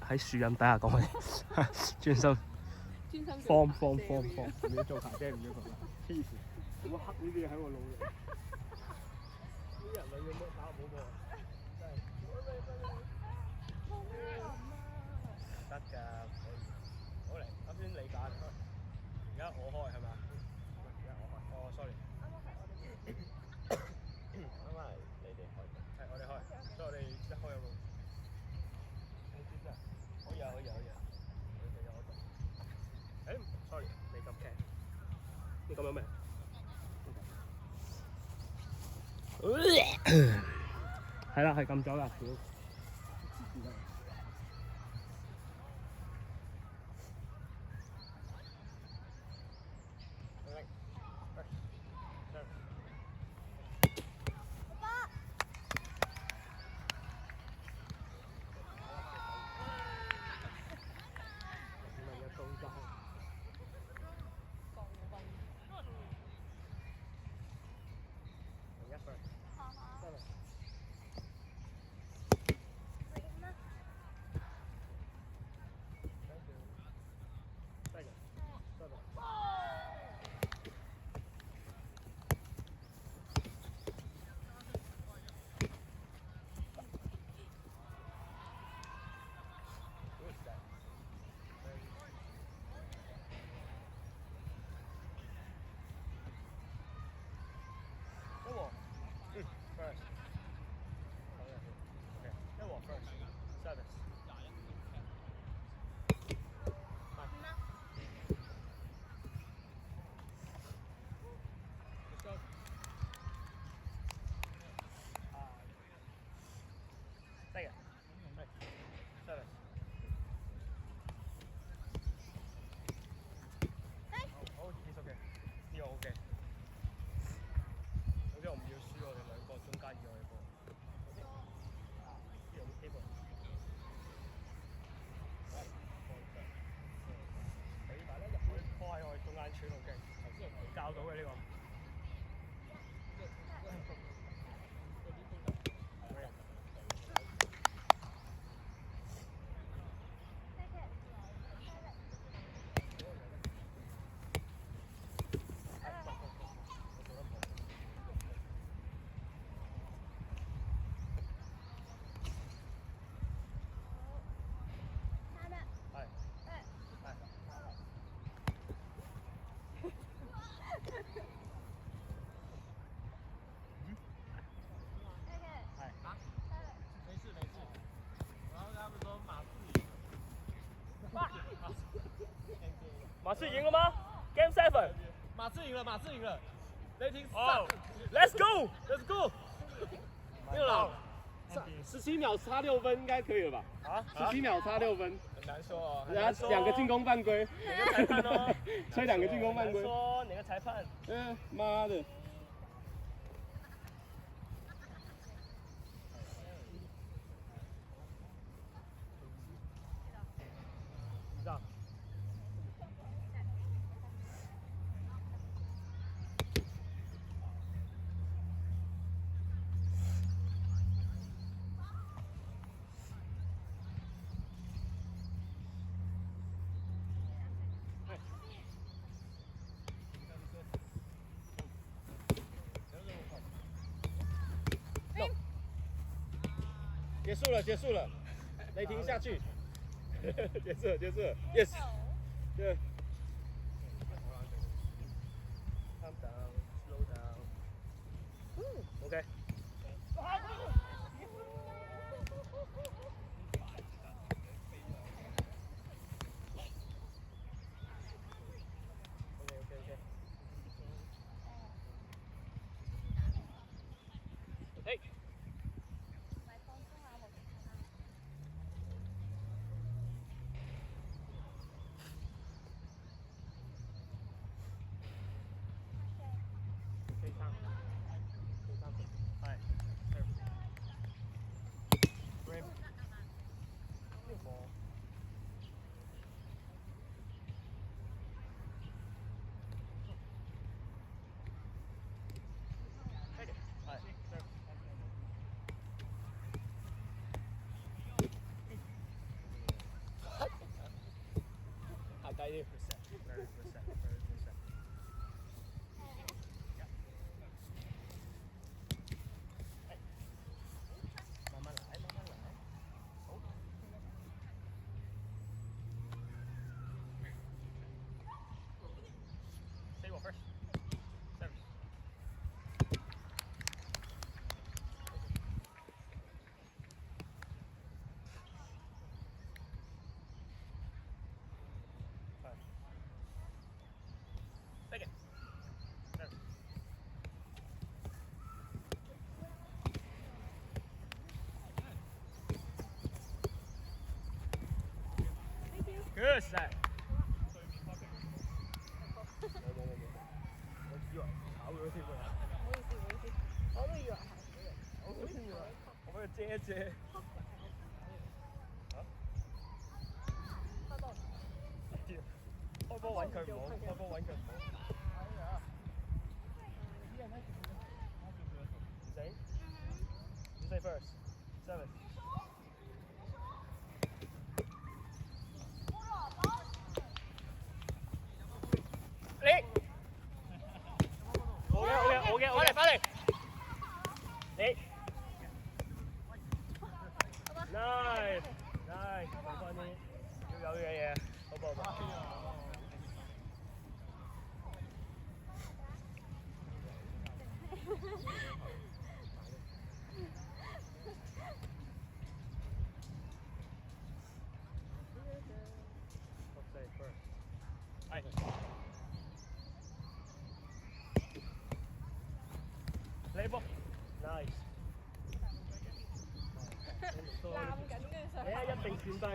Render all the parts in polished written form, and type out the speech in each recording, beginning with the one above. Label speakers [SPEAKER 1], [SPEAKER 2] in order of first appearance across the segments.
[SPEAKER 1] 喺樹蔭底下講嘢，專心。放，唔要做爬姐，唔要做啦，黐線！點解刻呢啲嘢喺我腦度？啲人你要咩打冇波？真係得㗎，可以。好嚟，啱先你揀，而家我開係咪？而家我開。哦，sorry。啱啱係你哋開嘅。係我哋開，所以我哋一開有冇？可以啊，可以啊，可以啊。你有我做。sorry， 未撳劇。你咁樣咩？係啦，係撳咗啦，屌！教到嘅呢個。马刺赢了吗 ？Game 7，
[SPEAKER 2] 马刺赢了，马刺赢了。雷霆
[SPEAKER 1] 哦 ，Let's go，Let's
[SPEAKER 2] go。没有了，17秒差6分应该可以了吧？
[SPEAKER 1] 啊
[SPEAKER 2] ，17秒差6分。
[SPEAKER 1] 很难说哦，
[SPEAKER 2] 然后2个进攻犯规。
[SPEAKER 1] 哪个裁判哦？
[SPEAKER 2] 吹2个进攻犯规。
[SPEAKER 1] 说哪个裁判？
[SPEAKER 2] 妈的。结束了，雷霆下去，结束了，yes， 对。Calm down, slow down. OK。嘿。はい。
[SPEAKER 1] Very percent. Very percent. Very percent.慢慢來，慢慢來。好。Say what first? Service. Second. Service. Good set. 我以為炒咗添啊！
[SPEAKER 3] 我都以為係。
[SPEAKER 1] 我都以為，我俾佢遮一遮。開波揾佢唔好，開波揾佢唔好。唔死，唔死 first seven。你，好嘅，翻嚟。你 ，nice，做翻啲要有嘅嘢，好。係。你波 ，nice。
[SPEAKER 3] 攬緊跟住上。
[SPEAKER 1] 你啊，一定轉低。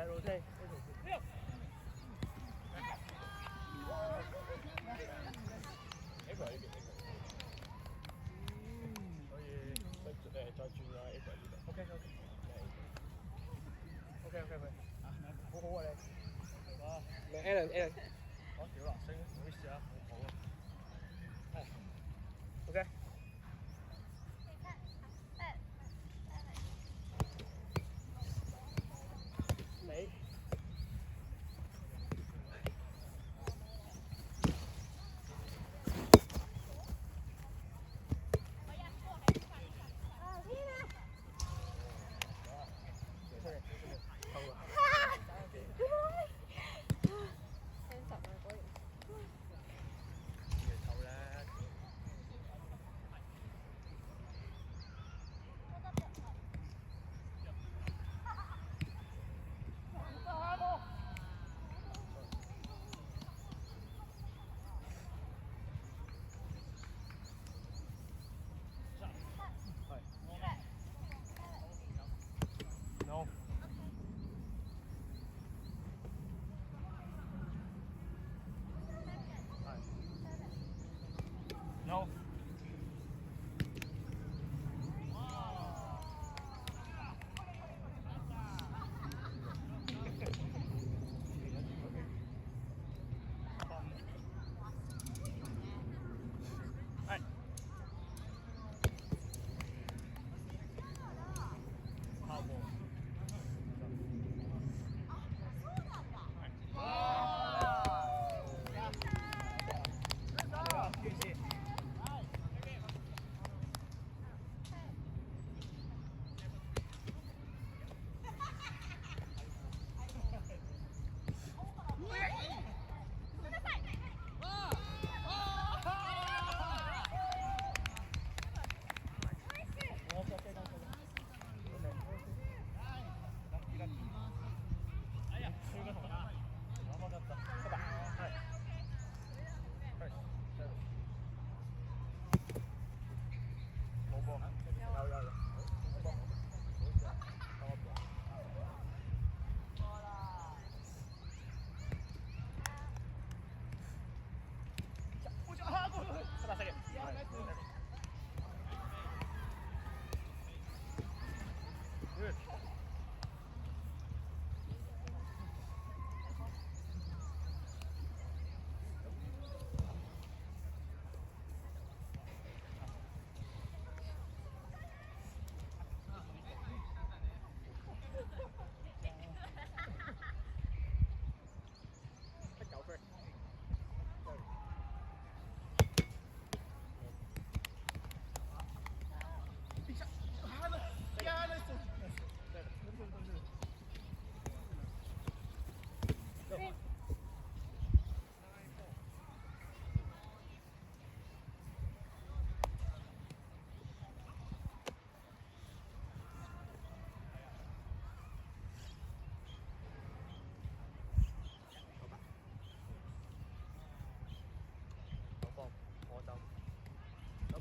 [SPEAKER 1] 老師。再轉啦 ，A 呢度。OK，好好啊你。嚟 Alan。我屌啦，升，唔好意思啊，好啊。係。OK。你。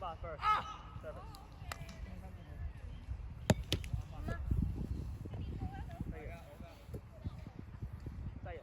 [SPEAKER 1] 吧 first service。低人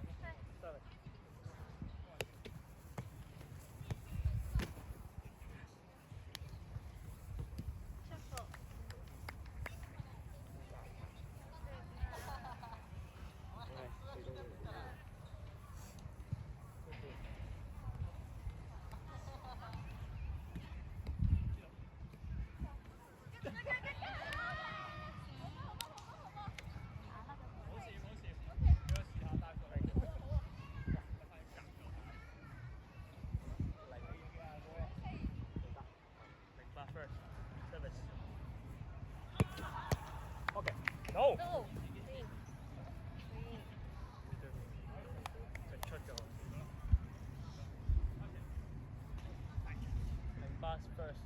[SPEAKER 1] service。OK， 走。出咗。08 first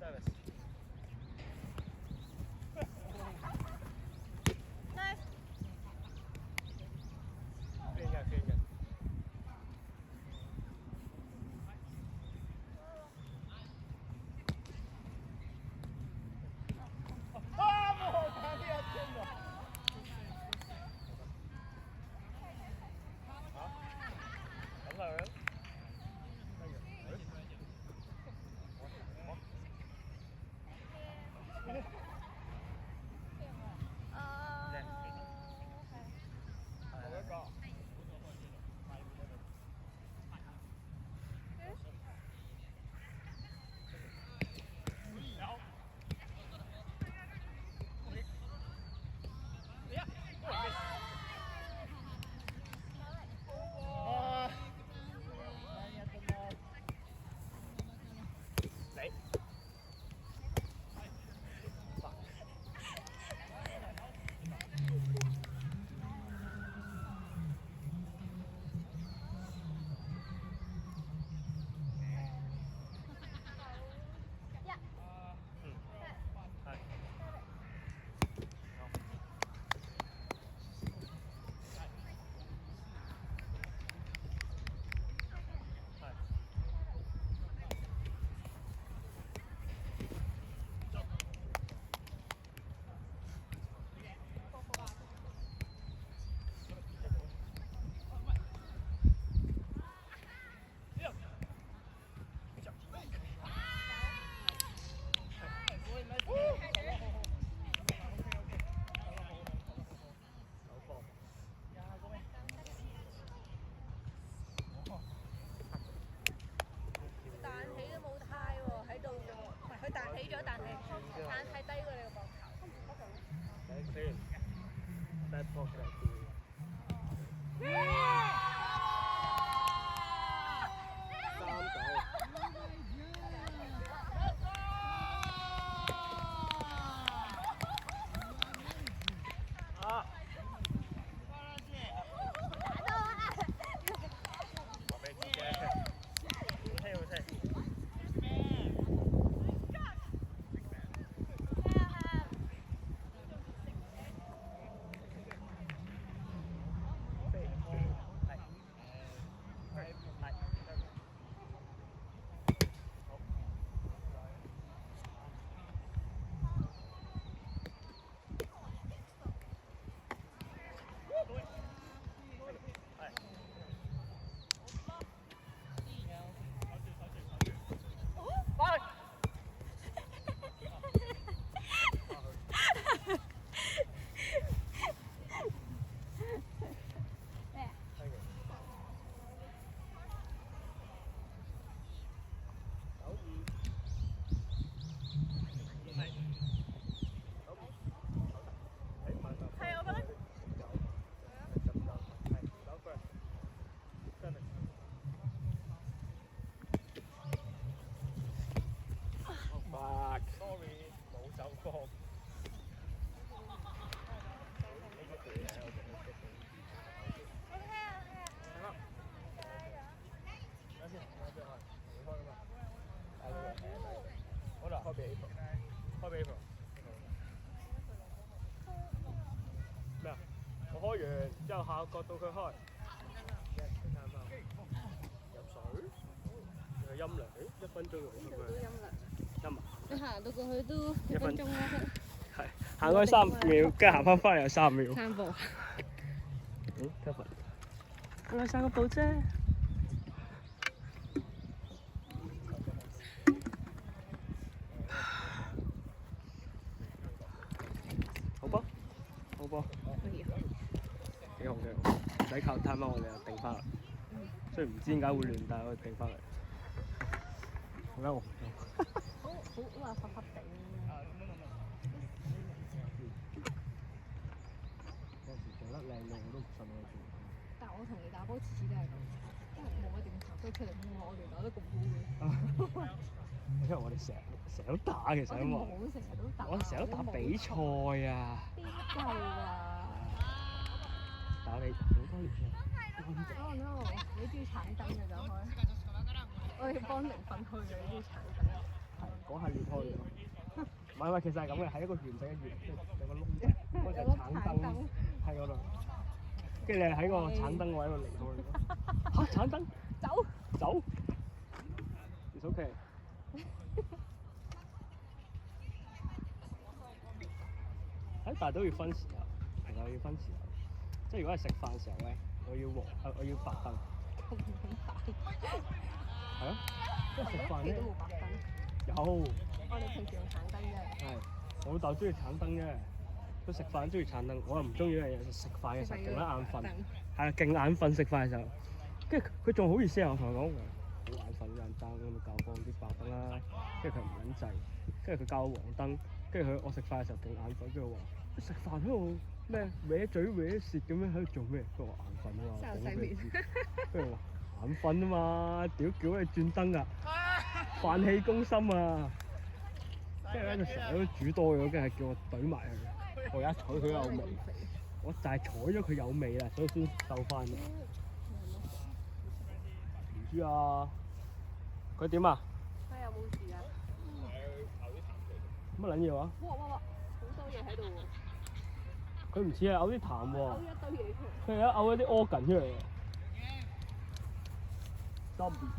[SPEAKER 1] service。clean 嘅，clean 嘅。咩啊？我開完之後下個角到佢開。入水，又陰涼，1分鐘喎。
[SPEAKER 3] 呢度都陰涼。
[SPEAKER 1] 得嘛？
[SPEAKER 3] 你行到過去都1分鐘啦，
[SPEAKER 1] 係行開3秒，跟住行翻嚟又3秒。
[SPEAKER 3] 散步。
[SPEAKER 1] Kevin，我散個步啫。好波，好波，幾好幾好，唔使靠 time 我哋又定翻嚟。雖然唔知點解會亂，但係我哋定翻嚟。好啦，
[SPEAKER 3] 好話濕濕地。
[SPEAKER 1] 有時做得靚嘅我都唔信我做。
[SPEAKER 3] 但係我同你打波次次都係咁，因為冇乜點投都出嚟，我哋打得咁好嘅。
[SPEAKER 1] 因為我哋成日都打，其實因為
[SPEAKER 3] 我成日都打。
[SPEAKER 1] 我成日都打比賽啊。
[SPEAKER 3] 邊夠啊？
[SPEAKER 1] 打你好多年啦。
[SPEAKER 3] Oh no！你中意橙燈嘅就開。我要幫零分開嘅，你中意橙燈。
[SPEAKER 1] 係嗰下裂開咗。唔係，其實係咁嘅，係一個圓仔嘅圓，即係有個窿仔，嗰隻橙燈喺嗰度。跟住你喺個橙燈位度離開。嚇！橙燈。走。It's okay。但係都要分時候，其實我要分時候。即係如果係食飯嘅時候咧，我要白燈。係啊，即係食飯咧。都冇白燈。有。我哋平時用橙燈啫。係，我老豆中意橙燈啫。佢食飯中意橙燈，我又唔中意呢樣嘢。食飯嘅時候勁得眼瞓。係啊，勁眼瞓食飯嘅時候。跟住佢仲好意思啊！我同佢講好眼瞓，有人爭咁咪教放啲白燈啦。跟住佢唔撚制，跟住佢教我黃燈，跟住我食飯嘅時候勁眼瞓，跟住我話：你食飯喺度咩搲嘴搲舌咁樣喺度做咩？佢話眼瞓啊嘛，講俾你知。跟住我話眼瞓啊嘛，屌叫你轉燈啊，飯氣攻心啊！跟住咧佢成日都煮多咗，跟住叫我懟埋佢。我而家睬佢有味，我就係睬咗佢有味啦，所以先鬥翻嘅。唔知啊，佢點啊？
[SPEAKER 3] 睇有冇事啊？
[SPEAKER 1] 乜撚嘢話？
[SPEAKER 3] 哇！好多嘢喺度喎。
[SPEAKER 1] 佢唔似係嘔啲痰喎。
[SPEAKER 3] 嘔一堆嘢出嚟。
[SPEAKER 1] 佢而家嘔一啲 organ 出嚟喎。Zombie。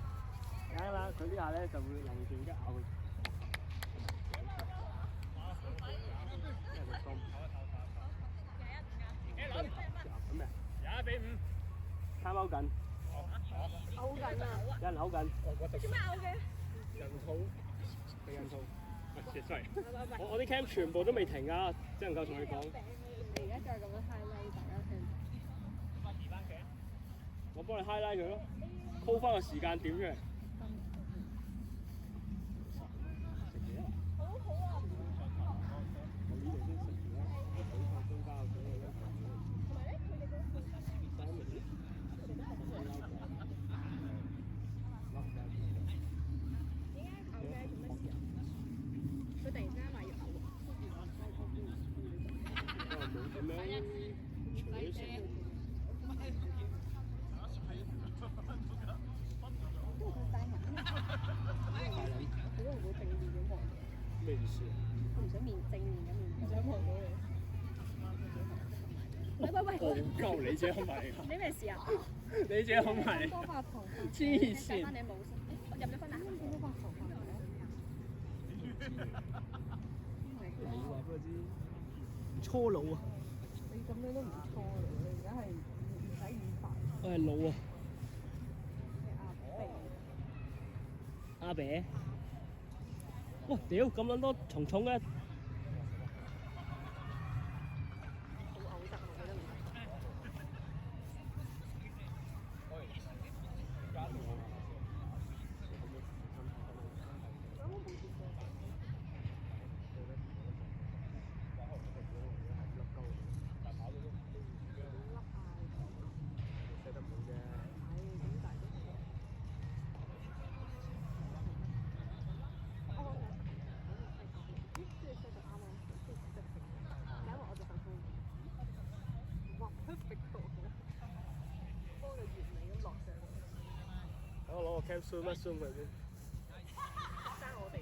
[SPEAKER 1] 梗係啦，佢呢下咧就會臨住一咬佢。咁咩？5參勾緊。
[SPEAKER 3] 嘔緊啊！
[SPEAKER 1] 有人嘔緊。
[SPEAKER 3] 做咩嘔嘅？
[SPEAKER 1] 人草。俾人草。我啲 cam 全部都未停㗎，只能夠同你講。
[SPEAKER 3] 你而家再咁樣 highlight 大家聽。
[SPEAKER 1] 我幫你 highlight 佢咯 ，call 翻個時間點出嚟。咩意思啊？
[SPEAKER 3] 我唔想面正面咁面，唔想望到你。喂！
[SPEAKER 1] 戇鳩你隻埋嚟。
[SPEAKER 3] 你咩事啊？
[SPEAKER 1] 你隻口埋嚟。
[SPEAKER 3] 多白頭髮。
[SPEAKER 1] 黐線。
[SPEAKER 3] 翻你冇先，我入咗分啊！多白頭髮嚟啊！
[SPEAKER 1] 你話俾我知，唔初老啊！
[SPEAKER 3] 你咁樣都唔錯啦，你而家係唔使染髮。
[SPEAKER 1] 我係老啊。
[SPEAKER 3] 阿伯。
[SPEAKER 1] 阿伯。哇！屌咁撚多蟲蟲嘅。我攞個 cam zoom 一 zoom 佢先。
[SPEAKER 3] 爭我哋。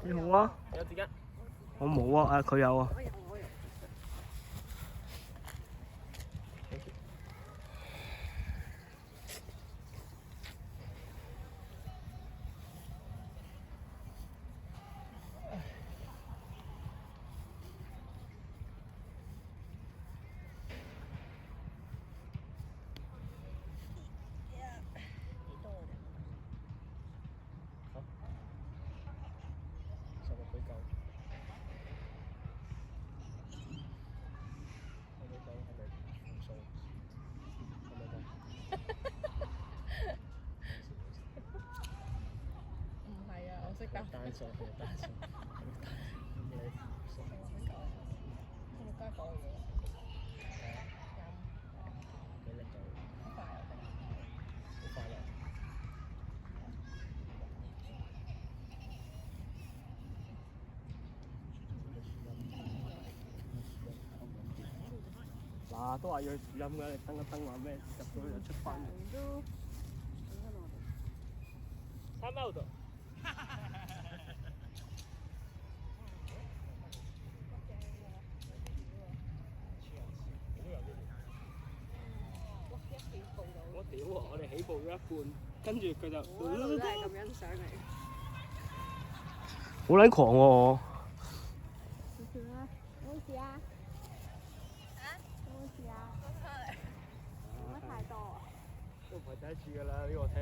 [SPEAKER 1] 你好啊，
[SPEAKER 2] 有紙巾。
[SPEAKER 1] 我冇啊，佢有啊。
[SPEAKER 3] 唔係啊，我識答。
[SPEAKER 2] 單數係單數，你數
[SPEAKER 3] 我冇加講嘢。
[SPEAKER 2] 幾叻到，
[SPEAKER 3] 好快啊！
[SPEAKER 2] 好快樂。
[SPEAKER 1] 嗱，都話要去樹蔭嘅，你登一登話咩？入到去就出翻。
[SPEAKER 3] 都
[SPEAKER 2] Time out。
[SPEAKER 1] 我屌啊！我哋起步咗一半，跟住佢就
[SPEAKER 3] 我一路都係咁欣賞你。
[SPEAKER 1] 好撚狂喎我。
[SPEAKER 3] 少少啦，有冇事啊？有冇事啊？冇乜太多啊。
[SPEAKER 1] 都唔係第一次㗎啦，呢個廳。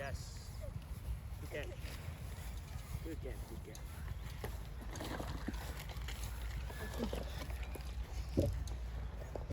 [SPEAKER 1] Yes. Good game. Good game. Good game.